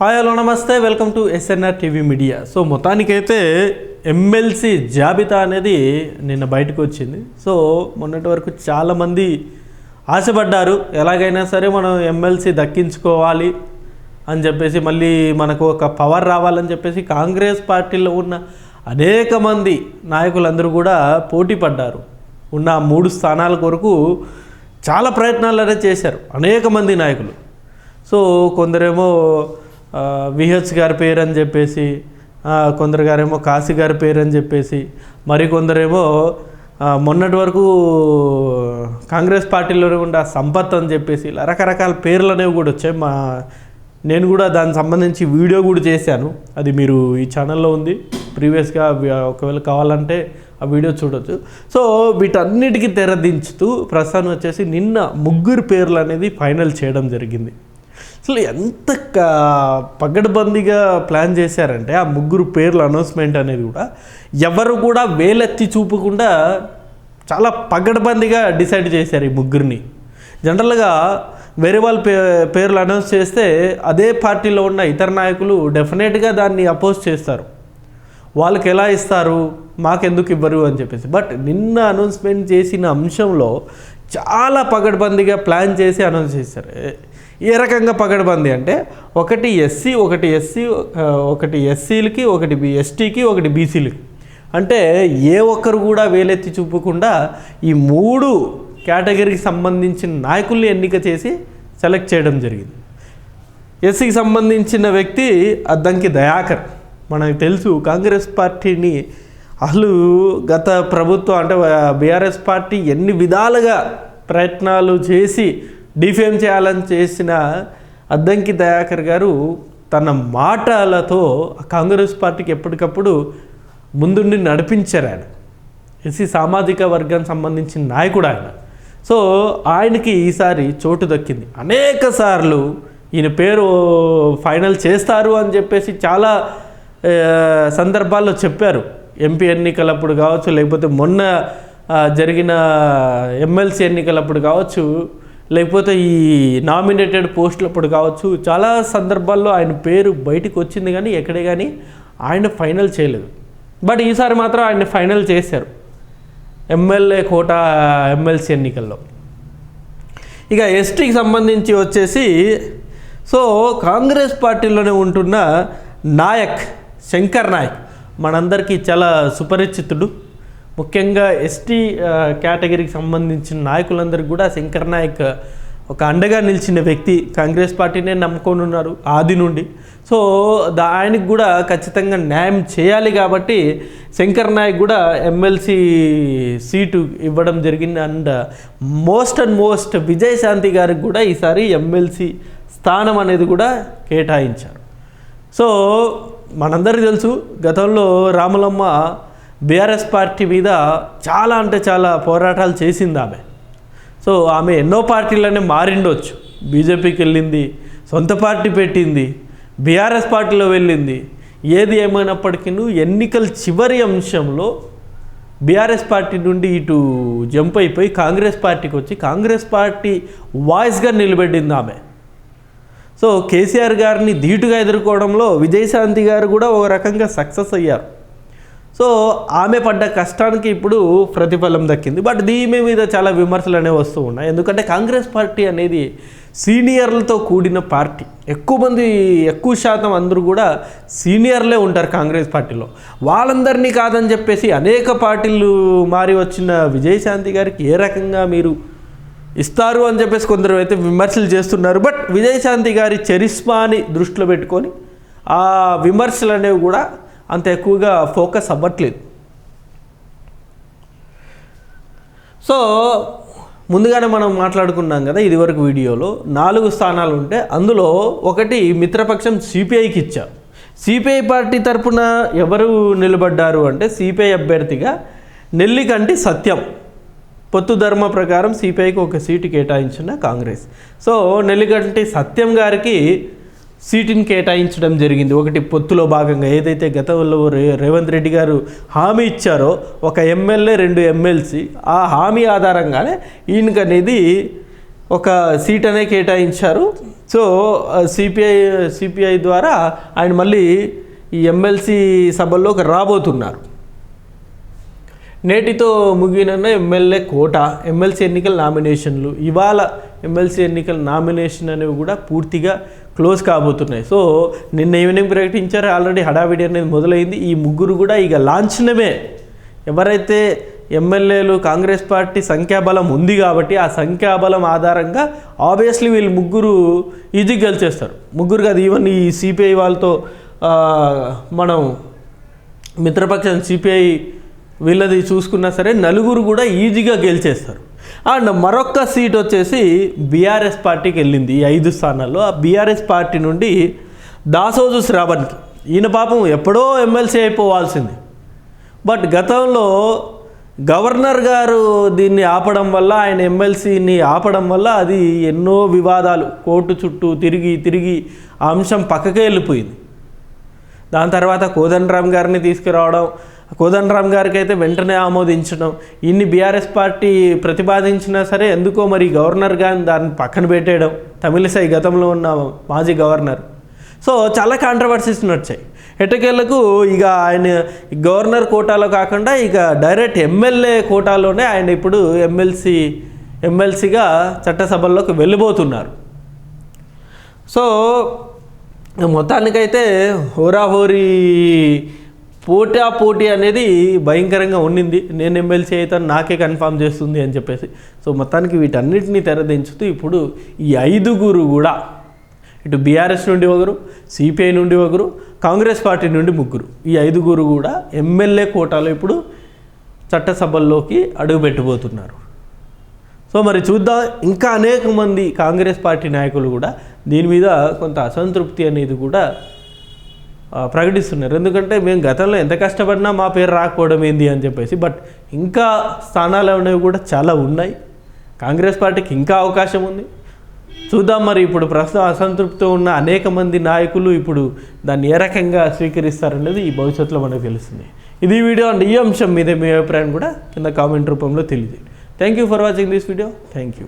Hi hello నమస్తే welcome to SNR TV media. So మొత్తానికైతే MLC జాబితా అనేది నిన్న బయటకు వచ్చింది. సో మొన్నటి వరకు చాలామంది ఆశపడ్డారు, ఎలాగైనా సరే మనం ఎమ్మెల్సీ దక్కించుకోవాలి అని చెప్పేసి, మళ్ళీ మనకు ఒక పవర్ రావాలని చెప్పేసి కాంగ్రెస్ పార్టీలో ఉన్న అనేక మంది నాయకులందరూ కూడా పోటీ పడ్డారు. ఉన్న 3 స్థానాల కొరకు చాలా ప్రయత్నాలు అనేది చేశారు అనేక మంది నాయకులు. సో కొందరేమో విహెచ్ గారి పేరు అని చెప్పేసి, కొందరు గారేమో కాశీ గారి పేరు అని చెప్పేసి, మరికొందరేమో మొన్నటి వరకు కాంగ్రెస్ పార్టీలోనే ఉండే సంపత్ అని చెప్పేసి, ఇలా రకరకాల పేర్లు అనేవి కూడా వచ్చాయి. నేను కూడా దానికి సంబంధించి వీడియో కూడా చేశాను, అది మీరు ఈ ఛానల్లో ఉంది ప్రీవియస్గా, ఒకవేళ కావాలంటే ఆ వీడియో చూడొచ్చు. సో వీటన్నిటికీ తెరదించుతూ ప్రస్తుతం వచ్చేసి నిన్న 3 పేర్లు అనేది ఫైనల్ చేయడం జరిగింది. అసలు ఎంత పగడ్బందీగా ప్లాన్ చేశారంటే ఆ 3 పేర్ల అనౌన్స్మెంట్ అనేది కూడా ఎవరు కూడా వేలెత్తి చూపకుండా చాలా పగడ్బందీగా డిసైడ్ చేశారు ఈ 3ని. జనరల్గా వేరే వాళ్ళ పేర్లు అనౌన్స్ చేస్తే అదే పార్టీలో ఉన్న ఇతర నాయకులు డెఫినెట్గా దాన్ని అపోజ్ చేస్తారు, వాళ్ళకి ఎలా ఇస్తారు మాకెందుకు ఇవ్వరు అని చెప్పేసి. బట్ నిన్న అనౌన్స్మెంట్ చేసిన అంశంలో చాలా పగడ్బందీగా ప్లాన్ చేసి అనౌన్స్ చేశారు. ఏ రకంగా పగడ్బందీ అంటే ఒకటి ఎస్సీలకి, ఒకటి ఎస్టీకి, ఒకటి బీసీలకి, అంటే ఏ ఒక్కరు కూడా వేలెత్తి చూపకుండా ఈ 3 కేటగిరీకి సంబంధించిన నాయకుల్ని ఎన్నిక చేసి సెలెక్ట్ చేయడం జరిగింది. ఎస్సీకి సంబంధించిన వ్యక్తి అద్దంకి దయాకర్. మనకు తెలుసు కాంగ్రెస్ పార్టీని అసలు గత ప్రభుత్వం అంటే బీఆర్ఎస్ పార్టీ ఎన్ని విధాలుగా ప్రయత్నాలు చేసి డిఫేమ్ చేయాలని చేసిన అద్దంకి దయాకర్ గారు తన మాటలతో కాంగ్రెస్ పార్టీకి ఎప్పటికప్పుడు ముందుండి నడిపించారు. ఆయన ఎస్సీ సామాజిక వర్గానికి సంబంధించిన నాయకుడు ఆయన. సో ఆయనకి ఈసారి చోటు దక్కింది. అనేక సార్లు ఈయన పేరు ఫైనల్ చేస్తారు అని చెప్పేసి చాలా సందర్భాల్లో చెప్పారు. ఎంపీ ఎన్నికలప్పుడు కావచ్చు, లేకపోతే మొన్న జరిగిన ఎమ్మెల్సీ ఎన్నికలప్పుడు కావచ్చు, లేకపోతే ఈ నామినేటెడ్ పోస్టులప్పుడు కావచ్చు, చాలా సందర్భాల్లో ఆయన పేరు బయటకు వచ్చింది, కానీ ఎక్కడే కానీ ఆయన ఫైనల్ చేయలేదు. బట్ ఈసారి మాత్రం ఆయన ఫైనల్ చేశారు ఎమ్మెల్యే కోట ఎమ్మెల్సీ ఎన్నికల్లో. ఇక ఎస్టీకి సంబంధించి వచ్చేసి, సో కాంగ్రెస్ పార్టీలోనే ఉంటున్న నాయక్, శంకర్ నాయక్ మనందరికీ చాలా సుపరిచితుడు. ముఖ్యంగా ఎస్టీ కేటగిరీకి సంబంధించిన నాయకులందరికీ కూడా శంకర్ నాయక్ ఒక అండగా నిలిచిన వ్యక్తి. కాంగ్రెస్ పార్టీనే నమ్ముకొని ఉన్నారు ఆది నుండి. సో ఆయనకు కూడా ఖచ్చితంగా న్యాయం చేయాలి కాబట్టి శంకర్ నాయక్ కూడా ఎమ్మెల్సీ సీటు ఇవ్వడం జరిగింది. అండ్ మోస్ట్ విజయశాంతి గారికి కూడా ఈసారి ఎమ్మెల్సీ స్థానం అనేది కూడా కేటాయించారు. సో మనందరికీ తెలుసు, గతంలో రాములమ్మ బీఆర్ఎస్ పార్టీ మీద చాలా అంటే చాలా పోరాటాలు చేసింది ఆమె. సో ఆమె ఎన్నో పార్టీలనే మారిండొచ్చు, బీజేపీకి వెళ్ళింది, సొంత పార్టీ పెట్టింది, బీఆర్ఎస్ పార్టీలో వెళ్ళింది. ఏది ఏమైనప్పటికీ ఎన్నికల చివరి అంశంలో బీఆర్ఎస్ పార్టీ నుండి ఇటు జంప్ అయిపోయి కాంగ్రెస్ పార్టీకి వచ్చి కాంగ్రెస్ పార్టీ వాయిస్గా నిలబెట్టింది ఆమె. సో కేసీఆర్ గారిని ధీటుగా ఎదుర్కోవడంలో విజయశాంతి గారు కూడా ఒక రకంగా సక్సెస్ అయ్యారు. సో ఆమె పడ్డ కష్టానికి ఇప్పుడు ప్రతిఫలం దక్కింది. బట్ దీని మీద చాలా విమర్శలు అనేవి వస్తూ ఉన్నాయి. ఎందుకంటే కాంగ్రెస్ పార్టీ అనేది సీనియర్లతో కూడిన పార్టీ. ఎక్కువ శాతం అందరూ కూడా సీనియర్లే ఉంటారు కాంగ్రెస్ పార్టీలో. వాళ్ళందరినీ కాదని చెప్పేసి అనేక పార్టీలు మారి వచ్చిన విజయశాంతి గారికి ఏ రకంగా మీరు ఇస్తారు అని చెప్పేసి కొందరు అయితే విమర్శలు చేస్తున్నారు. బట్ విజయశాంతి గారి చరిస్మాని దృష్టిలో పెట్టుకొని ఆ విమర్శలు అనేవి కూడా అంత ఎక్కువగా ఫోకస్ అవ్వట్లేదు. సో ముందుగానే మనం మాట్లాడుకున్నాం కదా ఇదివరకు వీడియోలో, 4 స్థానాలు ఉంటే అందులో ఒకటి మిత్రపక్షం సిపిఐకి ఇచ్చారు. సిపిఐ పార్టీ తరఫున ఎవరు నిలబడ్డారు అంటే సిపిఐ అభ్యర్థిగా నెల్లికంటి సత్యం. పొత్తు ధర్మ ప్రకారం సిపిఐకి ఒక సీటు కేటాయించిన కాంగ్రెస్. సో నెల్లికంటి సత్యం గారికి సీటుని కేటాయించడం జరిగింది. ఒకటి పొత్తులో భాగంగా ఏదైతే గతంలో రేవంత్ రెడ్డి గారు హామీ ఇచ్చారో, ఒక ఎమ్మెల్యే 2 ఎమ్మెల్సీ, ఆ హామీ ఆధారంగానే ఈయనకు అనేది ఒక సీట్ అనే కేటాయించారు. సో సిపిఐ ద్వారా ఆయన మళ్ళీ ఈ ఎమ్మెల్సీ సభల్లోకి రాబోతున్నారు. నేటితో ముగిన ఎమ్మెల్యే కోట, ఎమ్మెల్సీ ఎన్నికల నామినేషన్లు. ఇవాళ ఎమ్మెల్సీ ఎన్నికల నామినేషన్ అనేవి కూడా పూర్తిగా క్లోజ్ కాబోతున్నాయి. సో నిన్న ఈవినింగ్ ప్రకటించారు, ఆల్రెడీ హడావిడి అనేది మొదలైంది. ఈ ముగ్గురు కూడా ఇక లాంఛనమే. ఎవరైతే ఎమ్మెల్యేలు కాంగ్రెస్ పార్టీ సంఖ్యాబలం ఉంది కాబట్టి ఆ సంఖ్యాబలం ఆధారంగా ఆబ్వియస్లీ వీళ్ళు ముగ్గురు ఈజీగా గెలిచేస్తారు. ముగ్గురు కాదు, ఈవెన్ ఈ సిపిఐ వాళ్ళతో మనం మిత్రపక్షం సిపిఐ వీళ్ళది చూసుకున్నా సరే నలుగురు కూడా ఈజీగా గెలిచేస్తారు. అండ్ మరొక సీట్ వచ్చేసి బీఆర్ఎస్ పార్టీకి వెళ్ళింది. ఈ 5 స్థానాల్లో ఆ బీఆర్ఎస్ పార్టీ నుండి దాసోజు శ్రావణ్కి. ఈయన పాపం ఎప్పుడో ఎమ్మెల్సీ అయిపోవాల్సింది. బట్ గతంలో గవర్నర్ గారు దీన్ని ఆపడం వల్ల, ఆయన ఎమ్మెల్సీని ఆపడం వల్ల అది ఎన్నో వివాదాలు కోర్టు చుట్టూ తిరిగి ఆ అంశం పక్కకే వెళ్ళిపోయింది. దాని తర్వాత కోదండరామ్ గారిని తీసుకురావడం, కోదండరామ్ గారికి అయితే వెంటనే ఆమోదించడం, ఇన్ని బీఆర్ఎస్ పార్టీ ప్రతిపాదించినా సరే ఎందుకో మరి గవర్నర్ గారిని దాన్ని పక్కన పెట్టేయడం. తమిళిసై గతంలో ఉన్న మాజీ గవర్నర్. సో చాలా కాంట్రవర్సీస్ నడిచాయి. ఎట్టకేళ్లకు ఇక ఆయన గవర్నర్ కోటాలో కాకుండా ఇక డైరెక్ట్ ఎమ్మెల్యే కోటాలోనే ఆయన ఇప్పుడు ఎమ్మెల్సీగా చట్టసభల్లోకి వెళ్ళిపోతున్నారు. సో మొత్తానికైతే హోరాహోరీ పోటీ అనేది భయంకరంగా ఉండింది. నేను ఎమ్మెల్సీ అయితే నాకే కన్ఫామ్ చేస్తుంది అని చెప్పేసి. సో మొత్తానికి వీటన్నిటిని తెరదించుతూ ఇప్పుడు ఈ 5గురు కూడా, ఇటు బీఆర్ఎస్ నుండి ఒకరు, సిపిఐ నుండి ఒకరు, కాంగ్రెస్ పార్టీ నుండి 3, ఈ 5గురు కూడా ఎమ్మెల్యే కోటాలో ఇప్పుడు చట్టసభల్లోకి అడుగుపెట్టబోతున్నారు. సో మరి చూద్దాం. ఇంకా అనేక మంది కాంగ్రెస్ పార్టీ నాయకులు కూడా దీని మీద కొంత అసంతృప్తి అనేది కూడా ప్రకటిస్తున్నారు. ఎందుకంటే మేము గతంలో ఎంత కష్టపడినా మా పేరు రాకపోవడం ఏంది అని చెప్పేసి. బట్ ఇంకా స్థానాలు అనేవి కూడా చాలా ఉన్నాయి. కాంగ్రెస్ పార్టీకి ఇంకా అవకాశం ఉంది. చూద్దాం మరి ఇప్పుడు ప్రస్తుతం అసంతృప్తితో ఉన్న అనేక మంది నాయకులు ఇప్పుడు దాన్ని ఏ రకంగా స్వీకరిస్తారనేది ఈ భవిష్యత్తులో మనకు తెలుస్తుంది. ఇది వీడియో అండ్ ఈ అంశం మీద మీ అభిప్రాయం కూడా కింద కామెంట్ రూపంలో తెలియజేయండి. Thank you for watching this video. Thank you.